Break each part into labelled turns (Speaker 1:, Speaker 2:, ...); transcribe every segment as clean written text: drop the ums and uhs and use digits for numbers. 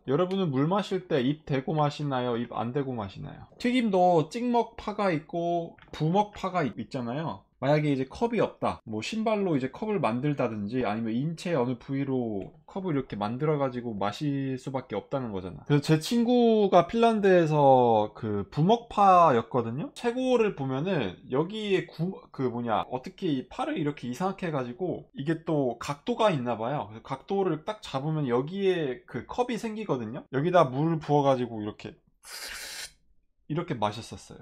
Speaker 1: 여러분은 물 마실 때 입 대고 마시나요? 입 안 대고 마시나요? 튀김도 찍먹 파가 있고 부먹 파가 있잖아요. 만약에 이제 컵이 없다, 뭐 신발로 이제 컵을 만들다든지 아니면 인체 어느 부위로 컵을 이렇게 만들어 가지고 마실 수밖에 없다는 거잖아. 그래서 제 친구가 핀란드에서 그 부먹파였거든요. 최고를 보면은 여기에 어떻게 이 팔을 이렇게 이상하게 해가지고 이게 또 각도가 있나 봐요. 그래서 각도를 딱 잡으면 여기에 그 컵이 생기거든요. 여기다 물을 부어가지고 이렇게 마셨었어요.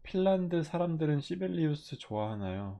Speaker 1: 핀란드 사람들은 시벨리우스 좋아하나요?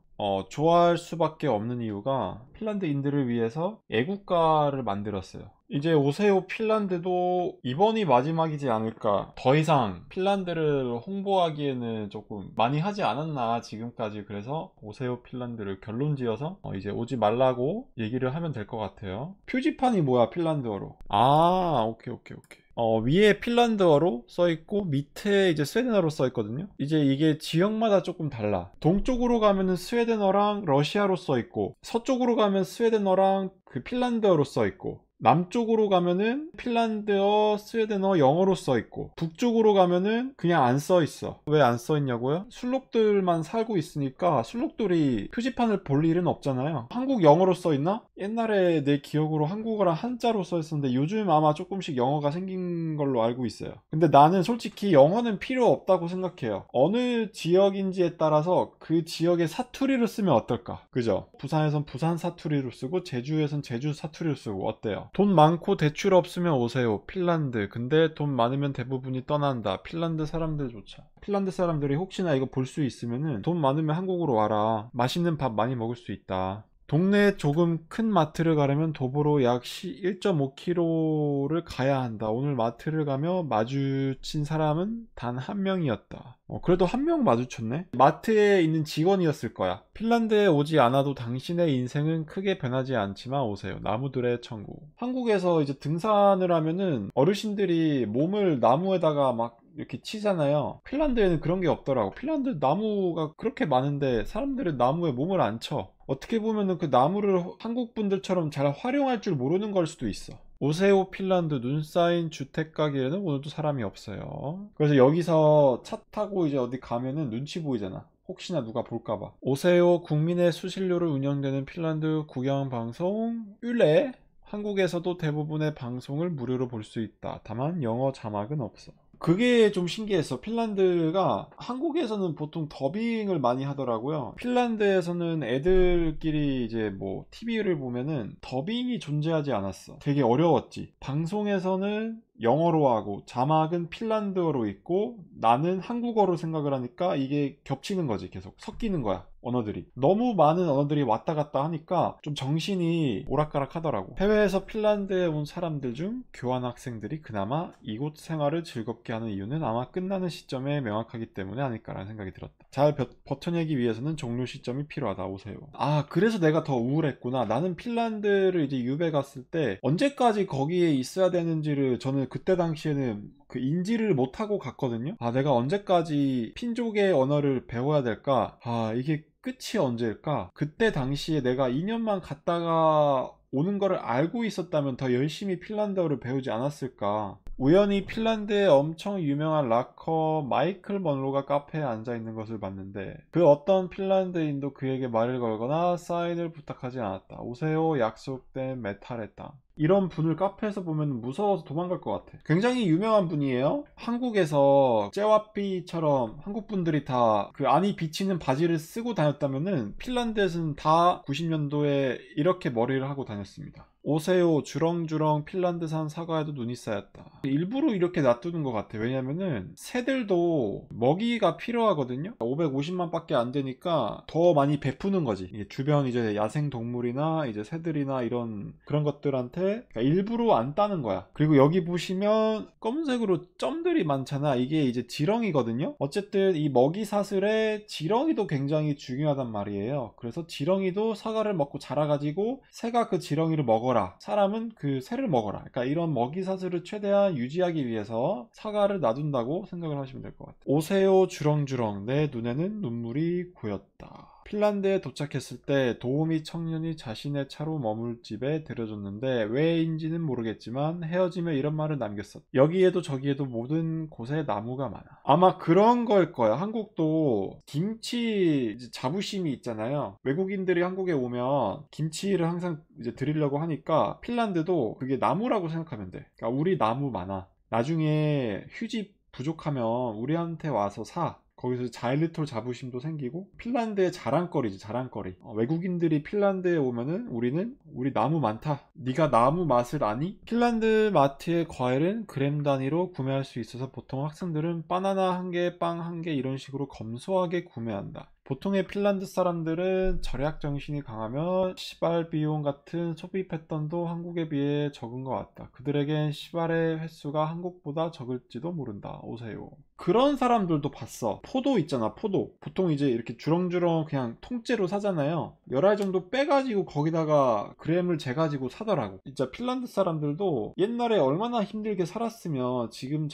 Speaker 1: 좋아할 수밖에 없는 이유가 핀란드인들을 위해서 애국가를 만들었어요. 이제 오세요 핀란드도 이번이 마지막이지 않을까. 더 이상 핀란드를 홍보하기에는 조금 많이 하지 않았나 지금까지. 그래서 오세요 핀란드를 결론지어서 이제 오지 말라고 얘기를 하면 될 것 같아요. 표지판이 뭐야 핀란드어로? 아, 오케이 오케이 오케이. 위에 핀란드어로 써있고 밑에 이제 스웨덴어로 써있거든요. 이제 이게 지역마다 조금 달라. 동쪽으로 가면은 스웨덴어랑 러시아로 써있고, 서쪽으로 가면 스웨덴어랑 그 핀란드어로 써있고, 남쪽으로 가면은 핀란드어, 스웨덴어, 영어로 써있고, 북쪽으로 가면은 그냥 안 써있어. 왜 안 써있냐고요? 술록들만 살고 있으니까 술록들이 표지판을 볼 일은 없잖아요. 한국 영어로 써있나? 옛날에 내 기억으로 한국어랑 한자로 써있었는데 요즘 아마 조금씩 영어가 생긴 걸로 알고 있어요. 근데 나는 솔직히 영어는 필요 없다고 생각해요. 어느 지역인지에 따라서 그 지역의 사투리로 쓰면 어떨까? 그죠? 부산에선 부산 사투리로 쓰고 제주에선 제주 사투리로 쓰고 어때요? 돈 많고 대출 없으면 오세요. 핀란드. 근데 돈 많으면 대부분이 떠난다. 핀란드 사람들조차. 핀란드 사람들이 혹시나 이거 볼 수 있으면은 돈 많으면 한국으로 와라. 맛있는 밥 많이 먹을 수 있다. 동네 조금 큰 마트를 가려면 도보로 약 1.5km를 가야 한다. 오늘 마트를 가며 마주친 사람은 단 한 명이었다. 그래도 한 명 마주쳤네? 마트에 있는 직원이었을 거야. 핀란드에 오지 않아도 당신의 인생은 크게 변하지 않지만 오세요. 나무들의 천국. 한국에서 이제 등산을 하면은 어르신들이 몸을 나무에다가 막 이렇게 치잖아요. 핀란드에는 그런 게 없더라고. 핀란드 나무가 그렇게 많은데 사람들은 나무에 몸을 안 쳐. 어떻게 보면은 그 나무를 한국 분들처럼 잘 활용할 줄 모르는 걸 수도 있어. 오세오 핀란드. 눈 쌓인 주택 가게에는 오늘도 사람이 없어요. 그래서 여기서 차 타고 이제 어디 가면은 눈치 보이잖아. 혹시나 누가 볼까봐. 오세오. 국민의 수신료로 운영되는 핀란드 구경 방송 율레. 한국에서도 대부분의 방송을 무료로 볼 수 있다. 다만 영어 자막은 없어. 그게 좀 신기했어. 핀란드가 한국에서는 보통 더빙을 많이 하더라고요. 핀란드에서는 애들끼리 이제 뭐 TV를 보면은 더빙이 존재하지 않았어. 되게 어려웠지. 방송에서는 영어로 하고 자막은 핀란드어로 있고 나는 한국어로 생각을 하니까 이게 겹치는 거지. 계속 섞이는 거야. 언어들이 너무 많은 언어들이 왔다 갔다 하니까 좀 정신이 오락가락 하더라고. 해외에서 핀란드에 온 사람들 중 교환학생들이 그나마 이곳 생활을 즐겁게 하는 이유는 아마 끝나는 시점에 명확하기 때문에 아닐까라는 생각이 들었다. 잘 버텨내기 위해서는 종료 시점이 필요하다. 오세요. 아, 그래서 내가 더 우울했구나. 나는 핀란드를 이제 유배 갔을 때 언제까지 거기에 있어야 되는지를 저는 그때 당시에는 그 인지를 못하고 갔거든요. 아, 내가 언제까지 핀족의 언어를 배워야 될까? 아, 이게 끝이 언제일까? 그때 당시에 내가 2년만 갔다가 오는 거를 알고 있었다면 더 열심히 핀란드어를 배우지 않았을까? 우연히 핀란드의 엄청 유명한 락커 마이클 먼로가 카페에 앉아 있는 것을 봤는데 그 어떤 핀란드인도 그에게 말을 걸거나 사인을 부탁하지 않았다. 오세요. 약속된 메탈의 땅. 이런 분을 카페에서 보면 무서워서 도망갈 것 같아. 굉장히 유명한 분이에요. 한국에서 째와삐처럼 한국 분들이 다 그 안이 비치는 바지를 쓰고 다녔다면은 핀란드에서는 다 90년도에 이렇게 머리를 하고 다녔습니다. 오세요. 주렁주렁 핀란드산 사과에도 눈이 쌓였다. 일부러 이렇게 놔두는 것 같아. 왜냐면은 새들도 먹이가 필요하거든요. 550만 밖에 안 되니까 더 많이 베푸는 거지. 이게 주변 이제 야생 동물이나 이제 새들이나 이런 그런 것들한테 그러니까 일부러 안 따는 거야. 그리고 여기 보시면 검은색으로 점들이 많잖아. 이게 이제 지렁이거든요. 어쨌든 이 먹이 사슬에 지렁이도 굉장히 중요하단 말이에요. 그래서 지렁이도 사과를 먹고 자라가지고 새가 그 지렁이를 먹어라. 사람은 그 새를 먹어라. 그러니까 이런 먹이 사슬을 최대한 유지하기 위해서 사과를 놔둔다고 생각을 하시면 될 것 같아요. 오세요 주렁주렁. 내 눈에는 눈물이 고였다. 핀란드에 도착했을 때 도우미 청년이 자신의 차로 머물 집에 데려줬는데 왜인지는 모르겠지만 헤어지며 이런 말을 남겼었다. 여기에도 저기에도 모든 곳에 나무가 많아. 아마 그런 걸 거야. 한국도 김치 자부심이 있잖아요. 외국인들이 한국에 오면 김치를 항상 이제 드리려고 하니까 핀란드도 그게 나무라고 생각하면 돼. 그러니까 우리 나무 많아. 나중에 휴지 부족하면 우리한테 와서 사. 거기서 자일리톨 자부심도 생기고 핀란드의 자랑거리지, 자랑거리. 외국인들이 핀란드에 오면은 우리 나무 많다. 네가 나무 맛을 아니? 핀란드 마트의 과일은 그램 단위로 구매할 수 있어서 보통 학생들은 바나나 한 개, 빵 한 개 이런 식으로 검소하게 구매한다. 보통의 핀란드 사람들은 절약 정신이 강하며 시발 비용 같은 소비 패턴도 한국에 비해 적은 것 같다. 그들에겐 시발의 횟수가 한국보다 적을지도 모른다. 오세요. 그런 사람들도 봤어. 포도 있잖아, 포도. 보통 이제 이렇게 주렁주렁 그냥 통째로 사잖아요. 10알 정도 빼가지고 거기다가 그램을 재가지고 사더라고. 진짜 핀란드 사람들도 옛날에 얼마나 힘들게 살았으면 지금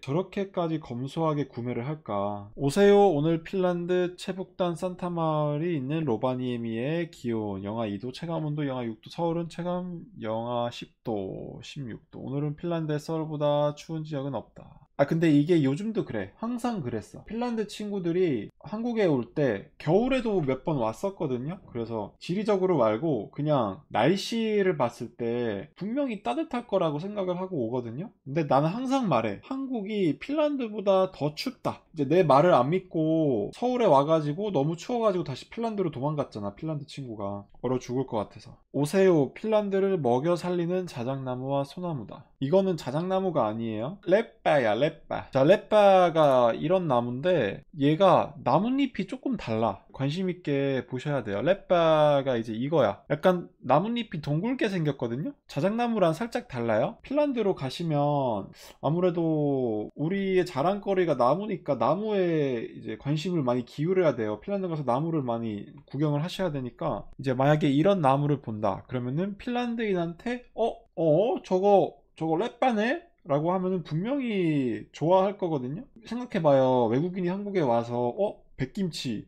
Speaker 1: 저렇게까지 검소하게 구매를 할까. 오세요. 오늘 핀란드 체북단 산타마을이 있는 로바니에미의 기온 영하 2도, 체감온도 영하 6도, 서울은 체감 영하 10도, 16도. 오늘은 핀란드의 서울보다 추운 지역은 없다. 근데 이게 요즘도 그래. 항상 그랬어. 핀란드 친구들이 한국에 올 때 겨울에도 몇 번 왔었거든요. 그래서 지리적으로 말고 그냥 날씨를 봤을 때 분명히 따뜻할 거라고 생각을 하고 오거든요. 근데 나는 항상 말해. 한국이 핀란드보다 더 춥다. 이제 내 말을 안 믿고 서울에 와가지고 너무 추워가지고 다시 핀란드로 도망갔잖아. 핀란드 친구가. 얼어 죽을 것 같아서. 오세요. 핀란드를 먹여 살리는 자작나무와 소나무다. 이거는 자작나무가 아니에요. 렛바야, 렛바. 자, 렛바가 이런 나무인데 얘가 나뭇잎이 조금 달라. 관심 있게 보셔야 돼요. 렛바가 이제 이거야. 약간 나뭇잎이 둥글게 생겼거든요. 자작나무랑 살짝 달라요. 핀란드로 가시면 아무래도 우리의 자랑거리가 나무니까 나무에 이제 관심을 많이 기울여야 돼요. 핀란드 가서 나무를 많이 구경을 하셔야 되니까 이제 만약에 이런 나무를 본다. 그러면은 핀란드인한테 저거 렛바네? 라고 하면은 분명히 좋아할 거거든요. 생각해봐요. 외국인이 한국에 와서 백김치,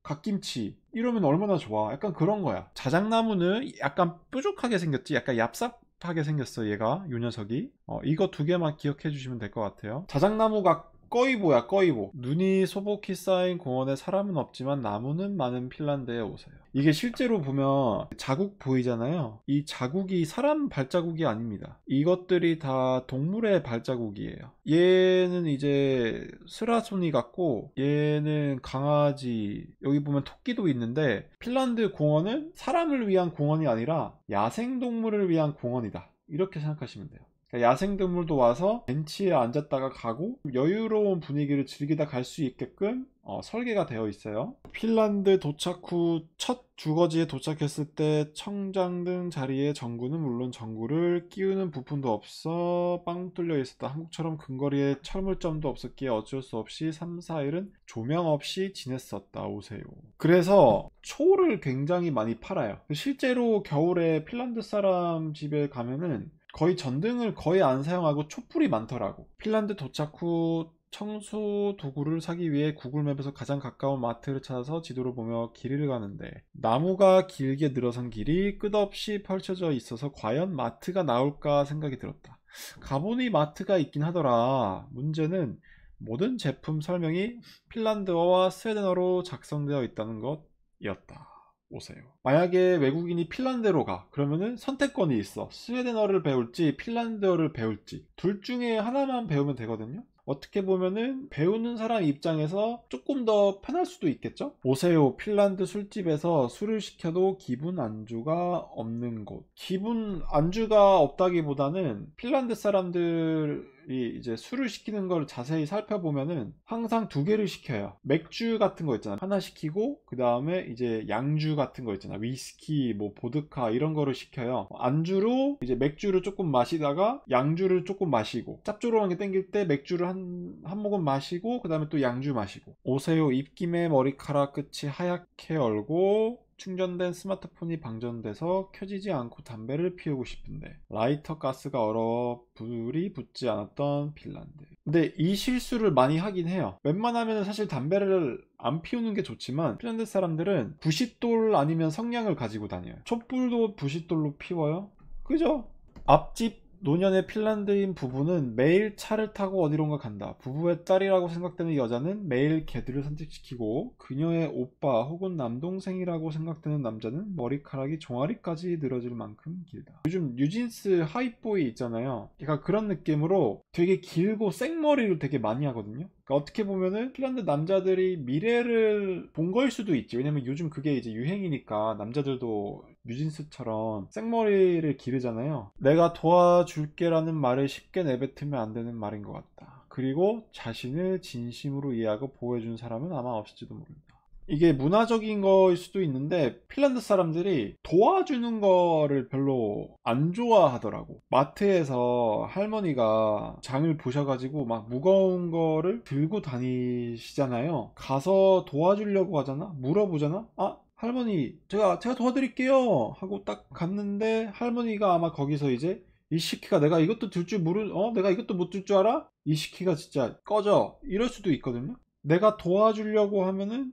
Speaker 1: 갓김치 이러면 얼마나 좋아. 약간 그런 거야. 자작나무는 약간 뾰족하게 생겼지. 약간 얍삽하게 생겼어. 얘가 요 녀석이. 이거 두 개만 기억해 주시면 될 것 같아요. 자작나무가 꺼이보야, 꺼이보. 눈이 소복히 쌓인 공원에 사람은 없지만 나무는 많은 핀란드에 오세요. 이게 실제로 보면 자국 보이잖아요. 이 자국이 사람 발자국이 아닙니다. 이것들이 다 동물의 발자국이에요. 얘는 이제 스라소니 같고 얘는 강아지, 여기 보면 토끼도 있는데 핀란드 공원은 사람을 위한 공원이 아니라 야생동물을 위한 공원이다. 이렇게 생각하시면 돼요. 야생동물도 와서 벤치에 앉았다가 가고 여유로운 분위기를 즐기다 갈 수 있게끔 설계가 되어 있어요. 핀란드 도착 후 첫 주거지에 도착했을 때 청장등 자리에 전구는 물론 전구를 끼우는 부품도 없어 빵 뚫려 있었다. 한국처럼 근거리에 철물점도 없었기에 어쩔 수 없이 3, 4일은 조명 없이 지냈었다. 오세요. 그래서 초를 굉장히 많이 팔아요. 실제로 겨울에 핀란드 사람 집에 가면은 거의 전등을 거의 안 사용하고 촛불이 많더라고. 핀란드 도착 후 청소 도구를 사기 위해 구글맵에서 가장 가까운 마트를 찾아서 지도를 보며 길을 가는데 나무가 길게 늘어선 길이 끝없이 펼쳐져 있어서 과연 마트가 나올까 생각이 들었다. 가보니 마트가 있긴 하더라. 문제는 모든 제품 설명이 핀란드어와 스웨덴어로 작성되어 있다는 것이었다. 오세요. 만약에 외국인이 핀란드로 가. 그러면은 선택권이 있어. 스웨덴어를 배울지 핀란드어를 배울지 둘 중에 하나만 배우면 되거든요. 어떻게 보면은 배우는 사람 입장에서 조금 더 편할 수도 있겠죠? 오세요. 핀란드 술집에서 술을 시켜도 기분 안주가 없는 곳. 기분 안주가 없다기보다는 핀란드 사람들이 이제 술을 시키는 걸 자세히 살펴보면은 항상 두 개를 시켜요. 맥주 같은 거 있잖아. 하나 시키고 그 다음에 이제 양주 같은 거 있잖아. 위스키, 뭐 보드카 이런 거를 시켜요. 안주로 이제 맥주를 조금 마시다가 양주를 조금 마시고 짭조름한 게 땡길 때 맥주를 한 모금 마시고 그 다음에 또 양주 마시고. 오세요. 입김에 머리카락 끝이 하얗게 얼고 충전된 스마트폰이 방전돼서 켜지지 않고 담배를 피우고 싶은데 라이터 가스가 얼어 불이 붙지 않았던 핀란드. 근데 이 실수를 많이 하긴 해요. 웬만하면 사실 담배를 안 피우는 게 좋지만 핀란드 사람들은 부싯돌 아니면 성냥을 가지고 다녀요. 촛불도 부싯돌로 피워요. 그죠? 앞집 노년의 핀란드인 부부는 매일 차를 타고 어디론가 간다. 부부의 딸이라고 생각되는 여자는 매일 개들을 산책시키고 그녀의 오빠 혹은 남동생이라고 생각되는 남자는 머리카락이 종아리까지 늘어질 만큼 길다. 요즘 뉴진스 하이보이 있잖아요. 그러니까 그런 느낌으로 되게 길고 생머리를 되게 많이 하거든요. 그러니까 어떻게 보면은 핀란드 남자들이 미래를 본 거일 수도 있지. 왜냐면 요즘 그게 이제 유행이니까 남자들도 뉴진스처럼 생머리를 기르잖아요. 내가 도와줄게라는 말을 쉽게 내뱉으면 안 되는 말인 것 같다. 그리고 자신을 진심으로 이해하고 보호해준 사람은 아마 없을지도 모른다. 이게 문화적인 거일 수도 있는데 핀란드 사람들이 도와주는 거를 별로 안 좋아하더라고. 마트에서 할머니가 장을 보셔가지고 막 무거운 거를 들고 다니시잖아요. 가서 도와주려고 하잖아? 물어보잖아? 아, 할머니, 제가 도와드릴게요 하고 딱 갔는데 할머니가 아마 거기서 이제 이 시키가 내가 이것도 들 줄 내가 이것도 못 들 줄 알아? 이 시키가 진짜 꺼져 이럴 수도 있거든요. 내가 도와주려고 하면은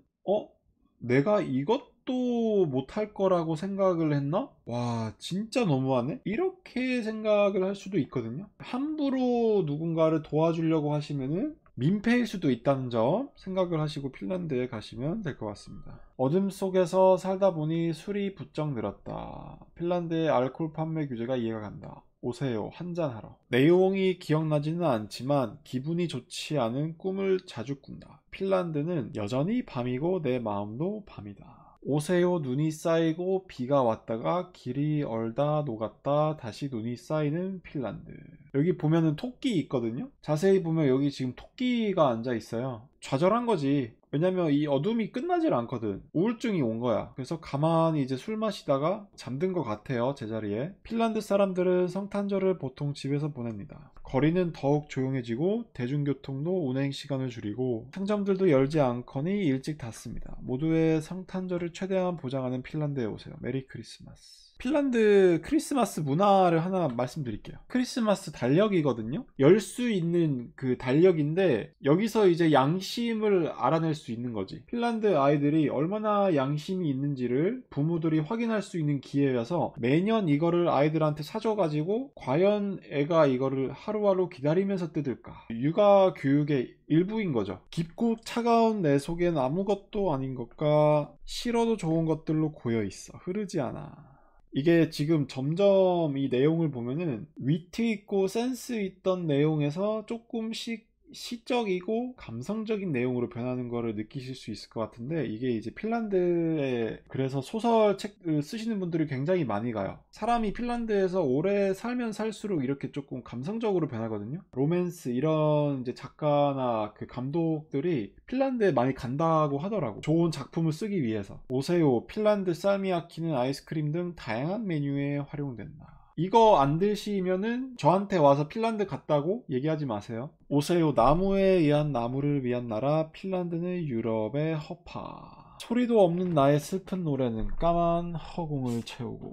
Speaker 1: 내가 이것도 못할 거라고 생각을 했나? 와, 진짜 너무하네? 이렇게 생각을 할 수도 있거든요. 함부로 누군가를 도와주려고 하시면은 민폐일 수도 있다는 점 생각을 하시고 핀란드에 가시면 될 것 같습니다. 어둠 속에서 살다 보니 술이 부쩍 늘었다. 핀란드의 알코올 판매 규제가 이해가 간다. 오세요, 한잔하러. 내용이 기억나지는 않지만 기분이 좋지 않은 꿈을 자주 꾼다. 핀란드는 여전히 밤이고 내 마음도 밤이다. 오세요, 눈이 쌓이고 비가 왔다가 길이 얼다 녹았다 다시 눈이 쌓이는 핀란드. 여기 보면은 토끼 있거든요. 자세히 보면 여기 지금 토끼가 앉아 있어요. 좌절한 거지. 왜냐면 이 어둠이 끝나질 않거든. 우울증이 온 거야. 그래서 가만히 이제 술 마시다가 잠든 것 같아요, 제자리에. 핀란드 사람들은 성탄절을 보통 집에서 보냅니다. 거리는 더욱 조용해지고 대중교통도 운행 시간을 줄이고 상점들도 열지 않거니 일찍 닫습니다. 모두의 성탄절을 최대한 보장하는 핀란드에 오세요. 메리 크리스마스. 핀란드 크리스마스 문화를 하나 말씀드릴게요. 크리스마스 달력이거든요. 열 수 있는 그 달력인데 여기서 이제 양심을 알아낼 수 있는 거지. 핀란드 아이들이 얼마나 양심이 있는지를 부모들이 확인할 수 있는 기회여서 매년 이거를 아이들한테 사줘가지고 과연 애가 이거를 하루하루 기다리면서 뜯을까. 육아 교육의 일부인 거죠. 깊고 차가운 내 속엔 아무것도 아닌 것과 싫어도 좋은 것들로 고여 있어. 흐르지 않아. 이게 지금 점점 이 내용을 보면은 위트 있고 센스 있던 내용에서 조금씩 시적이고 감성적인 내용으로 변하는 거를 느끼실 수 있을 것 같은데 이게 이제 핀란드에 그래서 소설책을 쓰시는 분들이 굉장히 많이 가요. 사람이 핀란드에서 오래 살면 살수록 이렇게 조금 감성적으로 변하거든요. 로맨스 이런 이제 작가나 그 감독들이 핀란드에 많이 간다고 하더라고. 좋은 작품을 쓰기 위해서. 오세요, 핀란드 살미아키는 아이스크림 등 다양한 메뉴에 활용된다. 이거 안 드시면은 저한테 와서 핀란드 갔다고 얘기하지 마세요. 오세요, 나무에 의한 나무를 위한 나라 핀란드는 유럽의 허파. 소리도 없는 나의 슬픈 노래는 까만 허공을 채우고.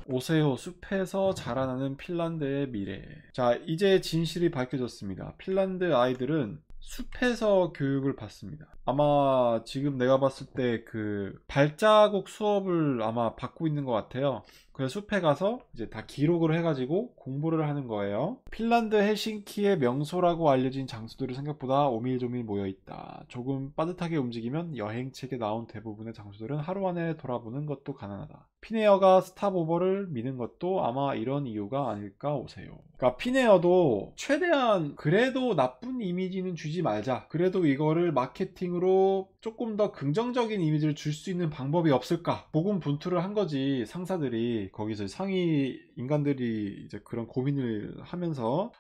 Speaker 1: 오세요, 숲에서 자라나는 핀란드의 미래. 자, 이제 진실이 밝혀졌습니다. 핀란드 아이들은 숲에서 교육을 받습니다. 아마 지금 내가 봤을 때 그 발자국 수업을 아마 받고 있는 것 같아요. 그래서 숲에 가서 이제 다 기록을 해가지고 공부를 하는 거예요. 핀란드 헬싱키의 명소라고 알려진 장소들이 생각보다 오밀조밀 모여있다. 조금 빠듯하게 움직이면 여행책에 나온 대부분의 장소들은 하루 안에 돌아보는 것도 가능하다. 피네어가 스탑오버를 미는 것도 아마 이런 이유가 아닐까. 오세요. 그러니까 피네어도 최대한 그래도 나쁜 이미지는 주지 말자. 그래도 이거를 마케팅으로 조금 더 긍정적인 이미지를 줄 수 있는 방법이 없을까? 고군분투를 한 거지. 상사들이 거기서 상위 인간들이 이제 그런 고민을 하면서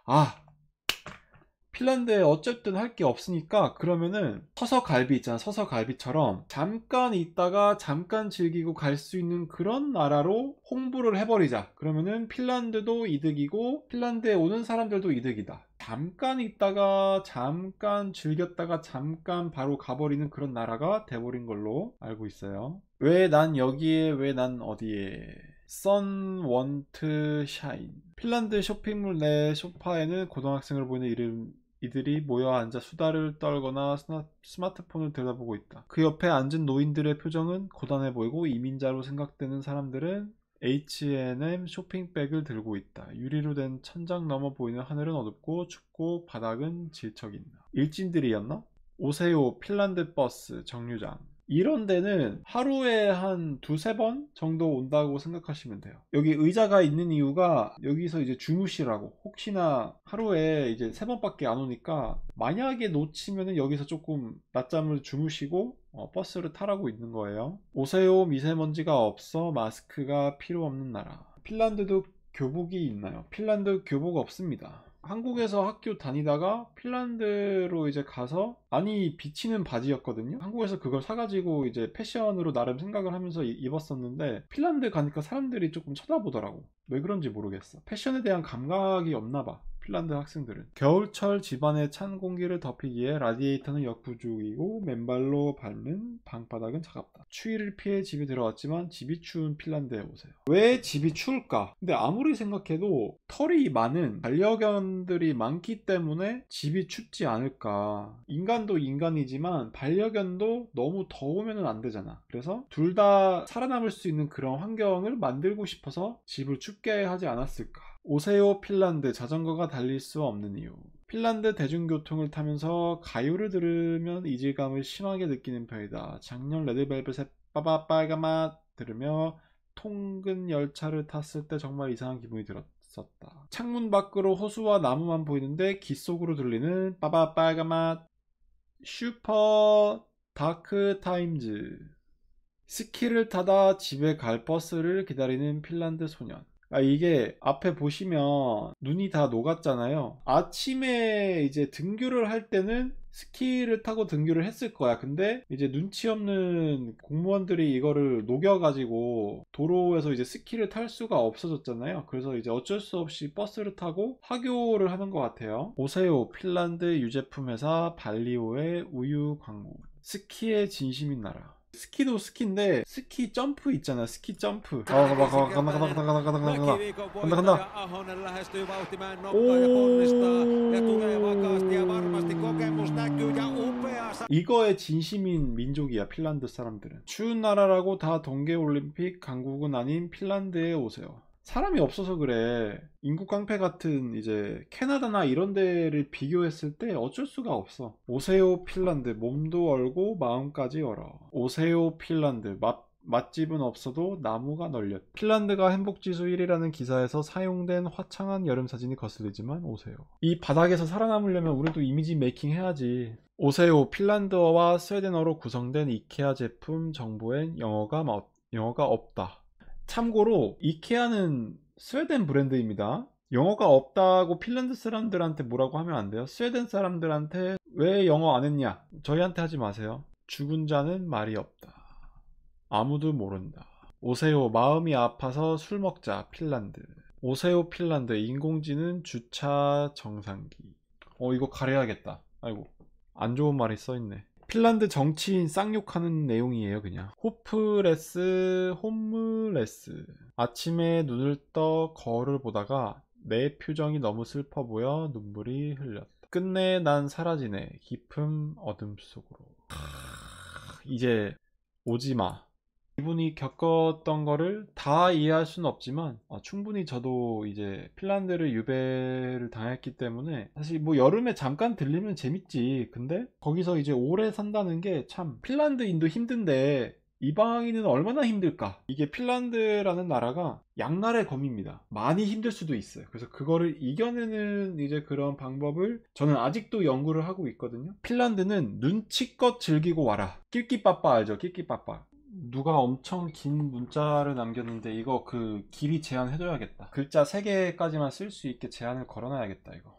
Speaker 1: 핀란드에 어쨌든 할 게 없으니까 그러면은 서서갈비 있잖아. 서서갈비처럼 잠깐 있다가 잠깐 즐기고 갈 수 있는 그런 나라로 홍보를 해버리자. 그러면은 핀란드도 이득이고 핀란드에 오는 사람들도 이득이다. 잠깐 있다가 잠깐 즐겼다가 잠깐 바로 가버리는 그런 나라가 돼버린 걸로 알고 있어요. 왜 난 여기에, 왜 난 어디에. 선 원트 샤인. 핀란드 쇼핑몰 내 소파에는 고등학생을 보이는 이들이 모여 앉아 수다를 떨거나 스마트폰을 들여다보고 있다. 그 옆에 앉은 노인들의 표정은 고단해 보이고 이민자로 생각되는 사람들은 H&M 쇼핑백을 들고 있다. 유리로 된 천장 넘어 보이는 하늘은 어둡고 춥고 바닥은 질척인다. 일진들이었나? 오세요 핀란드 버스 정류장. 이런 데는 하루에 한 두세 번 정도 온다고 생각하시면 돼요. 여기 의자가 있는 이유가 여기서 이제 주무시라고. 혹시나 하루에 이제 세 번밖에 안 오니까 만약에 놓치면은 여기서 조금 낮잠을 주무시고 버스를 타라고 있는 거예요. 오세요 미세먼지가 없어 마스크가 필요 없는 나라. 핀란드도 교복이 있나요? 핀란드 교복 없습니다. 한국에서 학교 다니다가 핀란드로 이제 가서 아니 비치는 바지였거든요. 한국에서 그걸 사가지고 이제 패션으로 나름 생각을 하면서 입었었는데 핀란드 가니까 사람들이 조금 쳐다보더라고. 왜 그런지 모르겠어. 패션에 대한 감각이 없나 봐. 핀란드 학생들은. 겨울철 집안의 찬 공기를 덮이기에 라디에이터는 역부족이고 맨발로 밟는 방바닥은 차갑다. 추위를 피해 집에 들어왔지만 집이 추운 핀란드에 오세요. 왜 집이 추울까? 근데 아무리 생각해도 털이 많은 반려견들이 많기 때문에 집이 춥지 않을까. 인간도 인간이지만 반려견도 너무 더우면 안 되잖아. 그래서 둘 다 살아남을 수 있는 그런 환경을 만들고 싶어서 집을 춥게 하지 않았을까. 오세요 핀란드. 자전거가 달릴 수 없는 이유. 핀란드 대중교통을 타면서 가요를 들으면 이질감을 심하게 느끼는 편이다. 작년 레드벨벳의 빠바빨가맛 들으며 통근 열차를 탔을 때 정말 이상한 기분이 들었었다. 창문 밖으로 호수와 나무만 보이는데 귀 속으로 들리는 빠바빨가맛. 슈퍼 다크 타임즈. 스키를 타다 집에 갈 버스를 기다리는 핀란드 소년. 이게 앞에 보시면 눈이 다 녹았잖아요. 아침에 이제 등교를 할 때는 스키를 타고 등교를 했을 거야. 근데 이제 눈치 없는 공무원들이 이거를 녹여가지고 도로에서 이제 스키를 탈 수가 없어졌잖아요. 그래서 이제 어쩔 수 없이 버스를 타고 하교를 하는 것 같아요. 오세요 핀란드 유제품 회사 발리오의 우유 광고. 스키의 진심인 나라. 스키도 스키인데 스키 점프 있잖아. 스키 점프. 간다 간다 간다 간다 간다 간다 간다 간다 간다. 이거에 진심인 민족이야 핀란드 사람들은. 추운 나라라고 다 동계올림픽 강국은 아닌 핀란드에 오세요. 사람이 없어서 그래. 인구 깡패 같은 이제 캐나다나 이런 데를 비교했을 때 어쩔 수가 없어. 오세요 핀란드. 몸도 얼고 마음까지 열어. 오세요 핀란드. 맛집은 없어도 나무가 널렸다. 핀란드가 행복지수 1위라는 기사에서 사용된 화창한 여름 사진이 거슬리지만 오세요. 이 바닥에서 살아남으려면 우리도 이미지 메이킹 해야지. 오세요 핀란드어와 스웨덴어로 구성된 이케아 제품 정보엔 영어가 없다. 참고로 이케아는 스웨덴 브랜드입니다. 영어가 없다고 핀란드 사람들한테 뭐라고 하면 안 돼요. 스웨덴 사람들한테 왜 영어 안 했냐? 저희한테 하지 마세요. 죽은 자는 말이 없다. 아무도 모른다. 오세요 마음이 아파서 술 먹자 핀란드. 오세요 핀란드. 인공지능 주차 정상기. 이거 가려야겠다. 아이고 안 좋은 말이 써있네. 핀란드 정치인 쌍욕하는 내용이에요. 그냥 홈레스. 아침에 눈을 떠 거울을 보다가 내 표정이 너무 슬퍼 보여 눈물이 흘렸다. 끝내 난 사라지네 깊은 어둠 속으로. 이제 오지마. 이분이 겪었던 거를 다 이해할 수는 없지만 충분히 저도 이제 핀란드를 유배를 당했기 때문에 사실 뭐 여름에 잠깐 들리면 재밌지. 근데 거기서 이제 오래 산다는 게 참 핀란드인도 힘든데 이방인은 얼마나 힘들까. 이게 핀란드라는 나라가 양날의 검입니다. 많이 힘들 수도 있어요. 그래서 그거를 이겨내는 이제 그런 방법을 저는 아직도 연구를 하고 있거든요. 핀란드는 눈치껏 즐기고 와라. 끼끼빠빠 알죠? 끼끼빠빠. 누가 엄청 긴 문자를 남겼는데 이거 그 길이 제한해줘야겠다. 글자 3개까지만 쓸 수 있게 제한을 걸어놔야겠다 이거.